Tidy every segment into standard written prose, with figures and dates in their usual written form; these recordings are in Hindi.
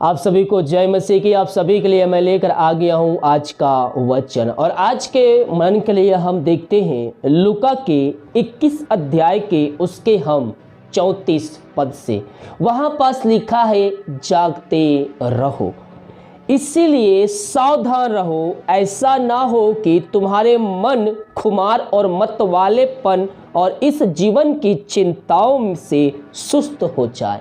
आप सभी को जय मसीह की। आप सभी के लिए मैं लेकर आ गया हूं आज का वचन। और आज के मन के लिए हम देखते हैं लूका के 21 अध्याय के उसके हम 34 पद से। वहां पास लिखा है जागते रहो, इसीलिए सावधान रहो, ऐसा ना हो कि तुम्हारे मन खुमार और मतवालेपन और इस जीवन की चिंताओं से सुस्त हो जाए।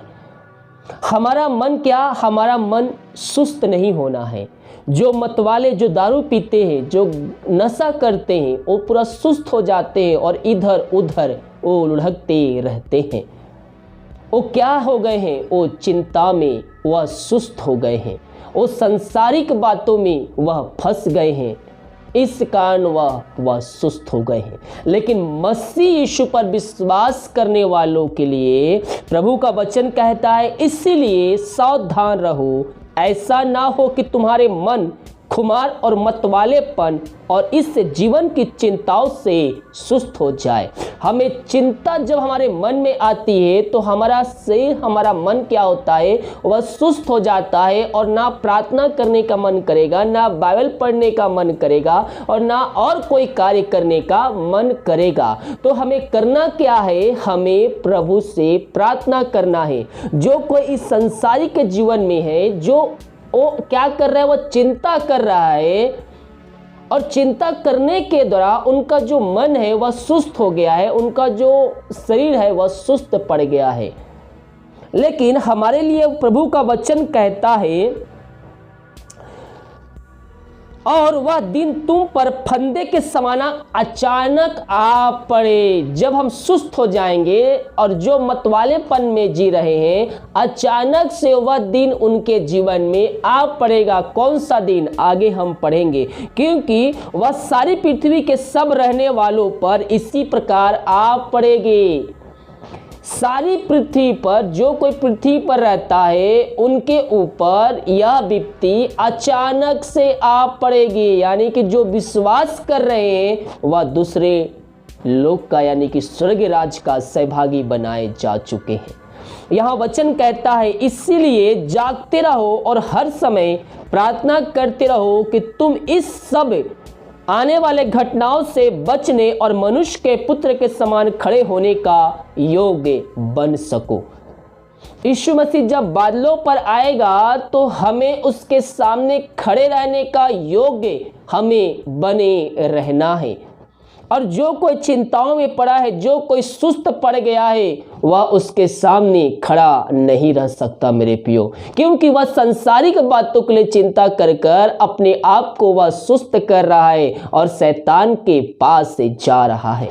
हमारा मन क्या? हमारा मन सुस्त नहीं होना है। जो मतवाले, जो दारू पीते हैं, जो नशा करते हैं, वो पूरा सुस्त हो जाते हैं और इधर उधर वो लुढ़कते रहते हैं। वो क्या हो गए हैं? वो चिंता में वह सुस्त हो गए हैं, वो सांसारिक बातों में वह फंस गए हैं, इस कारण वह सुस्त हो गए हैं। लेकिन मसीह यीशु पर विश्वास करने वालों के लिए प्रभु का वचन कहता है इसीलिए सावधान रहो, ऐसा ना हो कि तुम्हारे मन खुमार और मतवालेपन और इस जीवन की चिंताओं से सुस्त हो जाए। हमें चिंता जब हमारे मन में आती है तो हमारा मन क्या होता है? वह सुस्त हो जाता है और ना प्रार्थना करने का मन करेगा, ना बाइबल पढ़ने का मन करेगा और ना और कोई कार्य करने का मन करेगा। तो हमें करना क्या है? हमें प्रभु से प्रार्थना करना है। जो कोई इस संसारिक जीवन में है, जो वो क्या कर रहा है? वो चिंता कर रहा है और चिंता करने के दौरान उनका जो मन है वह सुस्त हो गया है, उनका जो शरीर है वह सुस्त पड़ गया है। लेकिन हमारे लिए प्रभु का वचन कहता है और वह दिन तुम पर फंदे के समाना अचानक आ पड़े। जब हम सुस्त हो जाएंगे और जो मतवालेपन में जी रहे हैं, अचानक से वह दिन उनके जीवन में आ पड़ेगा। कौन सा दिन? आगे हम पढ़ेंगे, क्योंकि वह सारी पृथ्वी के सब रहने वालों पर इसी प्रकार आ पड़ेगी। सारी पृथ्वी पर जो कोई पृथ्वी पर रहता है उनके ऊपर यह विपत्ति अचानक से आ पड़ेगी। यानी कि जो विश्वास कर रहे हैं वह दूसरे लोक का यानी कि स्वर्ग राज का सहभागी बनाए जा चुके हैं। यहाँ वचन कहता है इसीलिए जागते रहो और हर समय प्रार्थना करते रहो कि तुम इस सब आने वाले घटनाओं से बचने और मनुष्य के पुत्र के समान खड़े होने का योग्य बन सको। यीशु मसीह जब बादलों पर आएगा तो हमें उसके सामने खड़े रहने का योग्य हमें बने रहना है। और जो कोई चिंताओं में पड़ा है, जो कोई सुस्त पड़ गया है, वह उसके सामने खड़ा नहीं रह सकता मेरे प्रियो, क्योंकि वह सांसारिक बातों के लिए चिंता कर कर अपने आप को वह सुस्त कर रहा है और शैतान के पास से जा रहा है।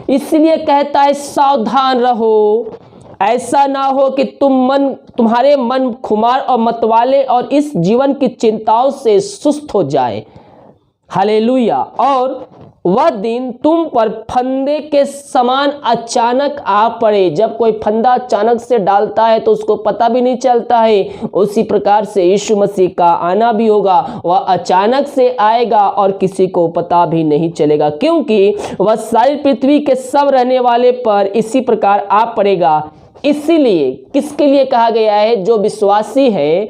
इसलिए कहता है सावधान रहो, ऐसा ना हो कि तुम्हारे मन खुमार और मतवाले और इस जीवन की चिंताओं से सुस्त हो जाए। हालेलुया। और वह दिन तुम पर फंदे के समान अचानक आ पड़े। जब कोई फंदा अचानक से डालता है तो उसको पता भी नहीं चलता है, उसी प्रकार से यीशु मसीह का आना भी होगा। वह अचानक से आएगा और किसी को पता भी नहीं चलेगा, क्योंकि वह सारी पृथ्वी के सब रहने वाले पर इसी प्रकार आ पड़ेगा। इसीलिए किसके लिए कहा गया है? जो विश्वासी है।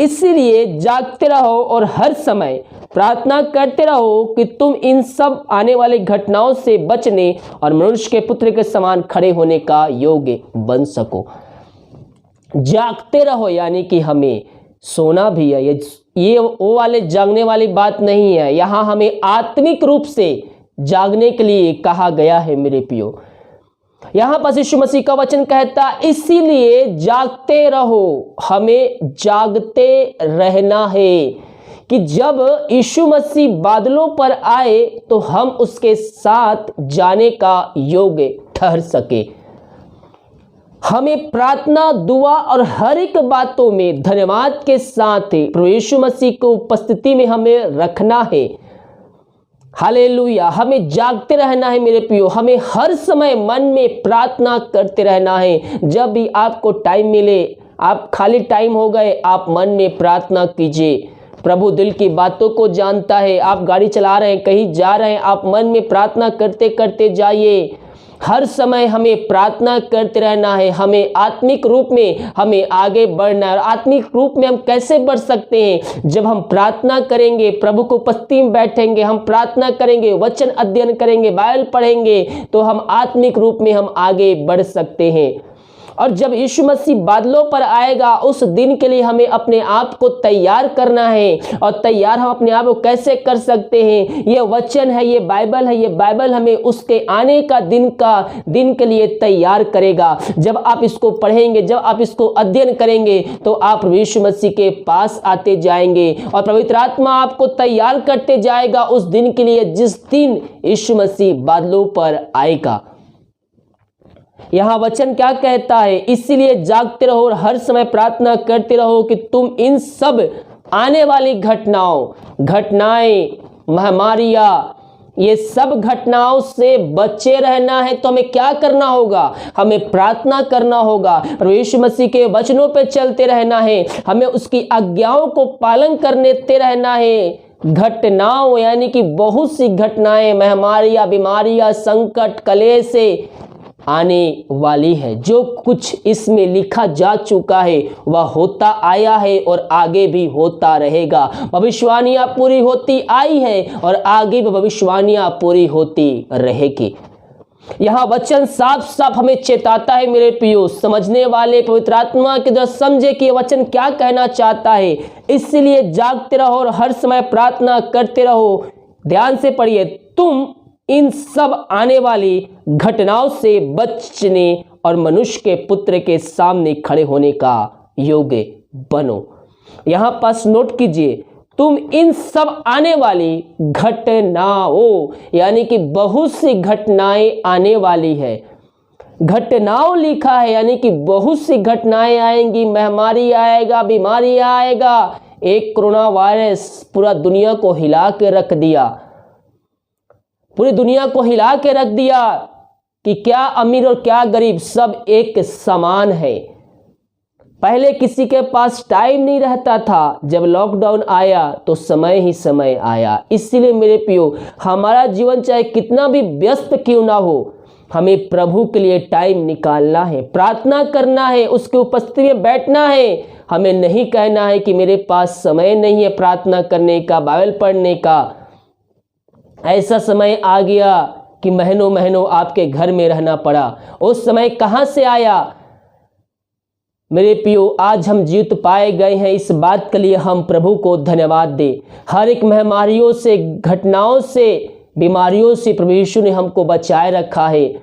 इसीलिए जागते रहो और हर समय प्रार्थना करते रहो कि तुम इन सब आने वाली घटनाओं से बचने और मनुष्य के पुत्र के समान खड़े होने का योग्य बन सको। जागते रहो यानी कि हमें सोना भी है। ये वो वाले जागने वाली बात नहीं है। यहाँ हमें आत्मिक रूप से जागने के लिए कहा गया है मेरे प्रियो। यहाँ पर यीशु मसीह का वचन कहता इसीलिए जागते रहो, हमें जागते रहना है कि जब यीशु मसीह बादलों पर आए तो हम उसके साथ जाने का योग्य ठहर सके। हमें प्रार्थना, दुआ और हर एक बातों में धन्यवाद के साथ प्रभु यीशु मसीह को उपस्थिति में हमें रखना है। हालेलुया। हमें जागते रहना है मेरे प्रियो। हमें हर समय मन में प्रार्थना करते रहना है। जब भी आपको टाइम मिले, आप खाली टाइम हो गए, आप मन में प्रार्थना कीजिए। प्रभु दिल की बातों को जानता है। आप गाड़ी चला रहे हैं, कहीं जा रहे हैं, आप मन में प्रार्थना करते करते जाइए। हर समय हमें प्रार्थना करते रहना है, हमें आत्मिक रूप में हमें आगे बढ़ना है। और आत्मिक रूप में हम कैसे बढ़ सकते हैं? जब हम प्रार्थना करेंगे, प्रभु को उपस्थिति में बैठेंगे, हम प्रार्थना करेंगे, वचन अध्ययन करेंगे, बाइबल पढ़ेंगे, तो हम आत्मिक रूप में हम आगे बढ़ सकते हैं। और जब यीशु मसीह बादलों पर आएगा, उस दिन के लिए हमें अपने आप को तैयार करना है। और तैयार हम अपने आप को कैसे कर सकते हैं? ये वचन है, ये बाइबल है, ये बाइबल हमें उसके आने का दिन के लिए तैयार करेगा। जब आप इसको पढ़ेंगे, जब आप इसको अध्ययन करेंगे, तो आप यीशु मसीह के पास आते जाएंगे और पवित्र आत्मा आपको तैयार करते जाएगा उस दिन के लिए जिस दिन यीशु मसीह बादलों पर आएगा। यहां वचन क्या कहता है? इसीलिए जागते रहो और हर समय प्रार्थना करते रहो कि तुम इन सब आने वाली घटनाएं, महामारियां, ये सब घटनाओं से बचे रहना है। तो हमें क्या करना होगा? हमें प्रार्थना करना होगा, प्रभु यीशु मसीह के वचनों पे चलते रहना है, हमें उसकी आज्ञाओं को पालन करते रहना है। घटनाओं यानी कि बहुत सी घटनाएं, महामारियां, बीमारियां, संकट, कलेश से आने वाली है। जो कुछ इसमें लिखा जा चुका है वह होता आया है और आगे भी होता रहेगा। भविष्यवाणियां पूरी होती आई है और आगे भी भविष्यवाणियां पूरी होती रहेगी। यहां वचन साफ साफ हमें चेताता है मेरे प्रियो, समझने वाले पवित्र आत्मा के द्वारा समझे कि वचन क्या कहना चाहता है। इसलिए जागते रहो और हर समय प्रार्थना करते रहो। ध्यान से पढ़िए, तुम इन सब आने वाली घटनाओं से बचने और मनुष्य के पुत्र के सामने खड़े होने का योग्य बनो। यहां पास नोट कीजिए, तुम इन सब आने वाली घटनाओं यानी कि बहुत सी घटनाएं आने वाली है। घटनाओं लिखा है यानी कि बहुत सी घटनाएं आएंगी, महामारी आएगा, बीमारी आएगा। एक कोरोना वायरस पूरा दुनिया को हिला के रख दिया, पूरी दुनिया को हिला के रख दिया कि क्या अमीर और क्या गरीब सब एक समान है। पहले किसी के पास टाइम नहीं रहता था, जब लॉकडाउन आया तो समय ही समय आया। इसलिए मेरे प्रियो, हमारा जीवन चाहे कितना भी व्यस्त क्यों ना हो, हमें प्रभु के लिए टाइम निकालना है, प्रार्थना करना है, उसके उपस्थिति में बैठना है। हमें नहीं कहना है कि मेरे पास समय नहीं है प्रार्थना करने का, बाइबल पढ़ने का। ऐसा समय आ गया कि महीनों महीनों आपके घर में रहना पड़ा। उस समय कहां से आया? मेरे प्रियो, आज हम जीवित पाए गए हैं, इस बात के लिए हम प्रभु को धन्यवाद दें। हर एक महामारियों से, घटनाओं से, बीमारियों से प्रभु यीशु ने हमको बचाए रखा है।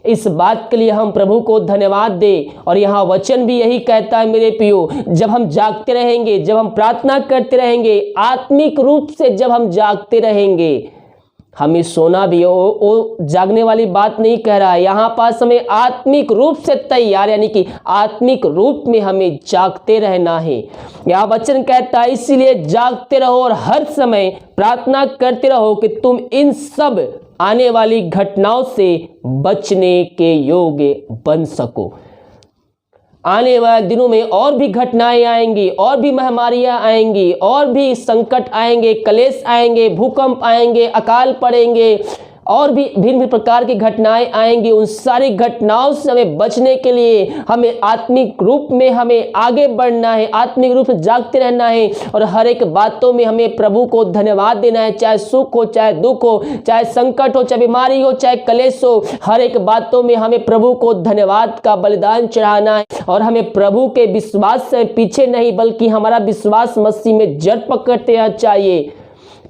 इस बात के लिए हम प्रभु को धन्यवाद दें। और यहाँ वचन भी यही कहता है मेरे प्रियो, जब हम जागते रहेंगे, जब हम प्रार्थना करते रहेंगे, आत्मिक रूप से जब हम जागते रहेंगे, हमें सोना भी वो जागने वाली बात नहीं कह रहा है। यहाँ पास हमें आत्मिक रूप से तैयार यानी कि आत्मिक रूप में हमें जागते रहना है। यह वचन कहता है, इसीलिए जागते रहो और हर समय प्रार्थना करते रहो कि तुम इन सब आने वाली घटनाओं से बचने के योग्य बन सको। आने वाले दिनों में और भी घटनाएं आएंगी, और भी महामारियां आएंगी, और भी संकट आएंगे, क्लेश आएंगे, भूकंप आएंगे, अकाल पड़ेंगे, और भी भिन्न भिन्न प्रकार की घटनाएं आएंगी। उन सारी घटनाओं से हमें बचने के लिए हमें आत्मिक रूप में हमें आगे बढ़ना है, आत्मिक रूप से जागते रहना है। और हर एक बातों में हमें प्रभु को धन्यवाद देना है, चाहे सुख हो, चाहे दुख हो, चाहे संकट हो, चाहे बीमारी हो, चाहे क्लेश हो। हर एक बातों में हमें प्रभु को धन्यवाद का बलिदान चढ़ाना है। और हमें प्रभु के विश्वास से पीछे नहीं, बल्कि हमारा विश्वास मसीह में जड़ पकड़ते रहना चाहिए।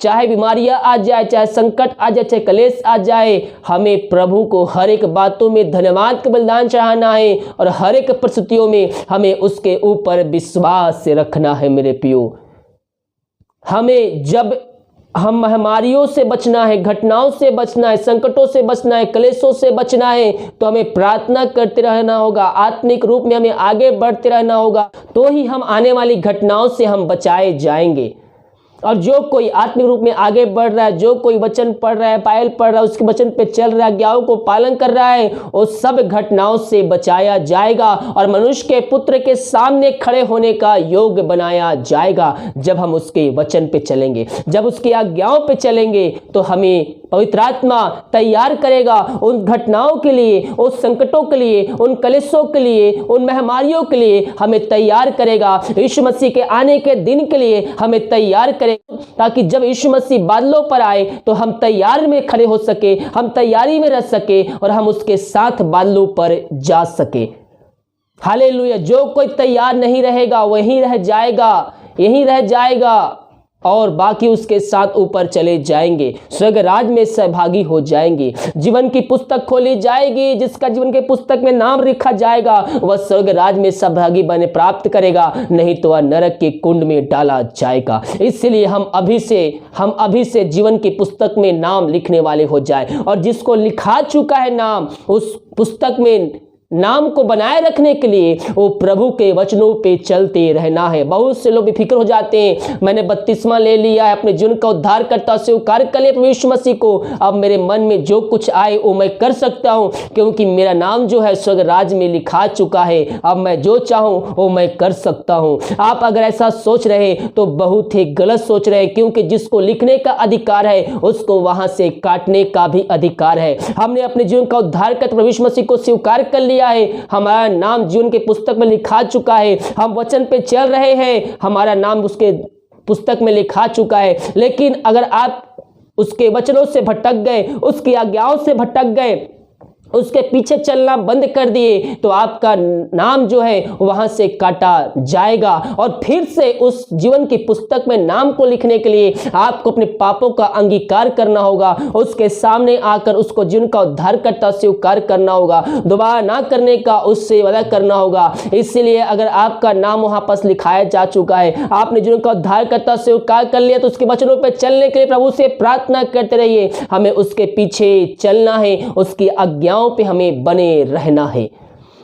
चाहे बीमारियां आ जाए, चाहे संकट आ जाए, चाहे क्लेश आ जाए, हमें प्रभु को हर एक बातों में धन्यवाद का बलिदान चढ़ाना है। और हर एक परिस्थितियों में हमें उसके ऊपर विश्वास रखना है। मेरे प्रियो, हमें जब हम महामारियों से बचना है, घटनाओं से बचना है, संकटों से बचना है, क्लेशों से बचना है, तो हमें प्रार्थना करते रहना होगा, आत्मिक रूप में हमें आगे बढ़ते रहना होगा। तो ही हम आने वाली घटनाओं से हम बचाए जाएंगे। और जो कोई आत्मिक रूप में आगे बढ़ रहा है, जो कोई वचन पढ़ रहा है, पायल पढ़ रहा है, उसके वचन पे चल रहा है, आज्ञाओं को पालन कर रहा है, वो सब घटनाओं से बचाया जाएगा और मनुष्य के पुत्र के सामने खड़े होने का योग्य बनाया जाएगा। जब हम उसके वचन पे चलेंगे, जब उसकी आज्ञाओं पे चलेंगे, तो हमें पवित्र आत्मा तैयार करेगा उन घटनाओं के लिए, उन संकटों के लिए, उन कलेशों के लिए, उन महामारियों के लिए हमें तैयार करेगा। यीशु मसीह के आने के दिन के लिए हमें तैयार करेगा, ताकि जब यीशु मसीह बादलों पर आए तो हम तैयार में खड़े हो सके, हम तैयारी में रह सके और हम उसके साथ बादलों पर जा सके। हालेलुया। जो कोई तैयार नहीं रहेगा वहीं रह जाएगा, यहीं रह जाएगा और बाकी उसके साथ ऊपर चले जाएंगे, स्वर्ग राज में सहभागी हो जाएंगे। जीवन की पुस्तक खोली जाएगी, जिसका जीवन के पुस्तक में नाम लिखा जाएगा वह स्वर्ग राज में सहभागी बने प्राप्त करेगा, नहीं तो वह नरक के कुंड में डाला जाएगा। इसलिए हम अभी से जीवन की पुस्तक में नाम लिखने वाले हो जाए, और जिसको लिखा चुका है नाम, उस पुस्तक में नाम को बनाए रखने के लिए वो प्रभु के वचनों पे चलते रहना है। बहुत से लोग बेफिक्र हो जाते हैं, मैंने बपतिस्मा ले लिया है, अपने जीवन का उद्धार करता स्वीकार कर लिया यीशु मसीह को, अब मेरे मन में जो कुछ आए वो मैं कर सकता हूँ, क्योंकि मेरा नाम जो है स्वर्ग राज में लिखा चुका है, अब मैं जो चाहूँ वो मैं कर सकता हूँ। आप अगर ऐसा सोच रहे तो बहुत ही गलत सोच रहे, क्योंकि जिसको लिखने का अधिकार है उसको वहां से काटने का भी अधिकार है। हमने अपने जीवन का उद्धार करते यीशु मसीह को स्वीकार कर लिया है, हमारा नाम जीवन के पुस्तक में लिखा चुका है, हम वचन पे चल रहे हैं, हमारा नाम उसके पुस्तक में लिखा चुका है। लेकिन अगर आप उसके वचनों से भटक गए, उसकी आज्ञाओं से भटक गए, उसके पीछे चलना बंद कर दिए, तो आपका नाम जो है वहां से काटा जाएगा। और फिर से उस जीवन की पुस्तक में नाम को लिखने के लिए आपको अपने पापों का अंगीकार करना होगा, उसके सामने आकर उसको जीवन का उद्धार करता स्वीकार करना होगा, दोबारा ना करने का उससे वादा करना होगा। इसलिए अगर आपका नाम वहां पर लिखाया जा चुका है, आपने जीवन का उद्धार करता स्वीकार कर लिया, तो उसके वचनों पर चलने के लिए प्रभु से प्रार्थना करते रहिए। हमें उसके पीछे चलना है, उसकी आज्ञा पे हमें बने रहना है।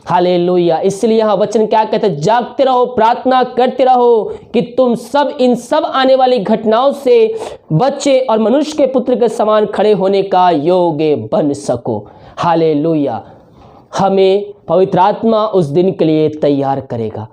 हालेलुया। इसलिए यहां वचन क्या कहते हैं, जागते रहो, प्रार्थना करते रहो कि तुम सब इन सब आने वाली घटनाओं से बचे और मनुष्य के पुत्र के समान खड़े होने का योग्य बन सको। हालेलुया। हमें पवित्र आत्मा उस दिन के लिए तैयार करेगा,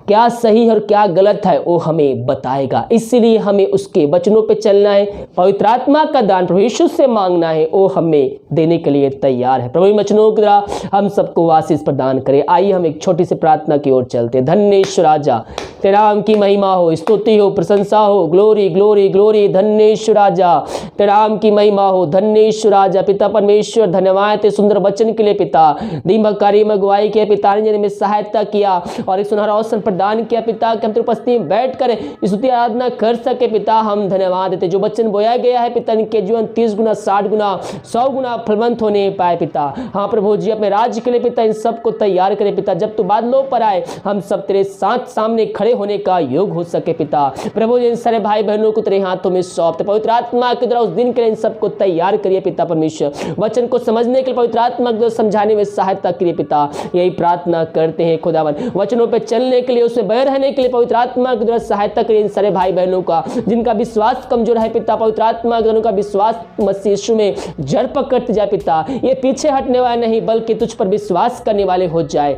क्या सही और क्या गलत है वो हमें बताएगा। इसलिए हमें उसके वचनों पे चलना है, पवित्र आत्मा का दान प्रभु यीशु से मांगना है, वो हमें देने के लिए तैयार है। प्रभु वचनों के द्वारा हम सबको आशीष प्रदान करे। आइए हम एक छोटी सी प्रार्थना की ओर चलते। धन्य यीशु राजा, तेरा नाम की महिमा हो, स्तुति हो, प्रशंसा हो, ग्लोरी ग्लोरी ग्लोरी। धन्य यीशु राजा, तेरा नाम की महिमा हो। धन्य यीशु राजा, पिता परमेश्वर धन्यवाद तेरे सुंदर वचन के लिए पिता, दीमक कार्य में अगुवाई किया पिता ने में सहायता किया और एक सुनहरा अवसर प्रदान किया पिता, कि हम तेरी उपस्थिति में बैठ कर स्तुति आराधना कर सके पिता। हम धन्यवाद देते, जो वचन बोया गया है पिता, इनके जीवन 30 गुना 60 गुना 100 गुना फलवंत होने पाए पिता। हाँ प्रभु जी, अपने राज्य के लिए पिता इन सबको तैयार करे पिता, जब तू बादलों पर आए हम सब तेरे साथ सामने खड़े होने का योग हो सके पिता। प्रभु जी, इन सारे भाई बहनों को तेरे हाथों में सौंपते, पवित्र आत्मा के द्वारा उस दिन के लिए इन सबको तैयार करिए पिता परमेश्वर। वचन को समझने के लिए पवित्र आत्मा के द्वारा समझाने में सहायता करिए पिता, यही प्रार्थना करते हैं खुदावन। वचनों पर चलने के लिए, उसमें बने रहने के लिए पवित्र आत्मा के द्वारा सहायता करिए इन सारे भाई बहनों का, जिनका विश्वास कमजोर है पिता। पवित्र आत्मा के द्वारा उनका विश्वास मसीह यीशु में जड़ पकड़ते जाए पिता, ये पीछे हटने वाले नहीं बल्कि तुझ पर विश्वास करने वाले हो जाए।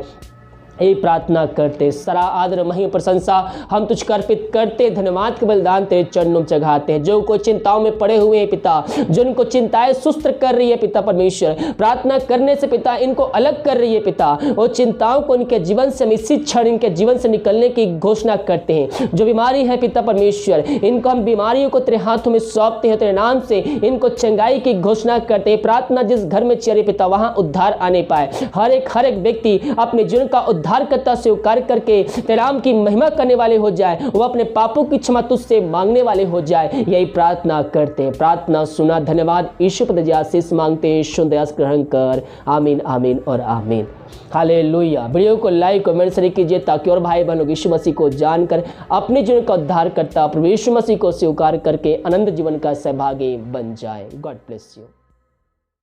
यही प्रार्थना करते, सारा आदर महिमा प्रशंसा हम तुझ को अर्पित करते, धन्यवाद के बलिदान तेरे चरणों में चढ़ाते हैं। जो कोई चिंताओं में पड़े हुए हैं पिता, जो इनको चिंताएं सुस्त कर रही है पिता परमेश्वर, प्रार्थना करने से पिता इनको अलग कर रही है पिता, वो चिंताओं को इनके जीवन से इसी क्षण इनके जीवन से निकलने की घोषणा करते हैं। जो बीमारी है पिता परमेश्वर, इनको हम बीमारियों को तेरे हाथों में सौंपते हैं, तेरे नाम से इनको चंगाई की घोषणा करते हैं। प्रार्थना जिस घर में चले पिता वहां उद्धार आने पाए, हर एक व्यक्ति अपने जीवन का उद्धार करता स्वीकार करके तेरे नाम की महिमा करने वाले हो जाए, वो अपने पापों की क्षमा तुझसे मांगने वाले हो जाए। यही प्रार्थना करते हैं, प्रार्थना सुना। धन्यवाद यीशु पद आशीष मांगते हैं, शुद्ध दयास ग्रहण कर। आमीन आमीन और आमीन। हालेलुया। वीडियो को लाइक कमेंट शेयर कीजिए, ताकि और भाई बहनों यीशु मसीह को जानकर अपने जीवन का उद्धार करता प्रभु यीशु मसीह को स्वीकार करके अनंत जीवन का सहभागी बन जाए। God bless you.